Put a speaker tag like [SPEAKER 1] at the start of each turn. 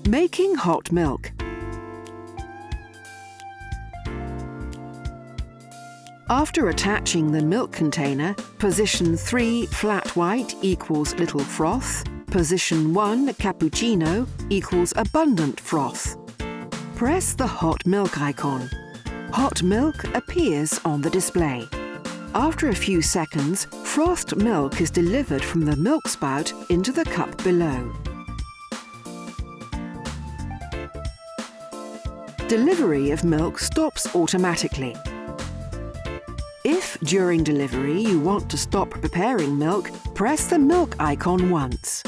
[SPEAKER 1] Making hot milk. After attaching the milk container, position 3 flat white equals little froth, position 1 cappuccino equals abundant froth. Press the hot milk icon. Hot milk appears on the display. After a few seconds, frothed milk is delivered from the milk spout into the cup below. Delivery of milk stops automatically. If during delivery you want to stop preparing milk, press the milk icon once.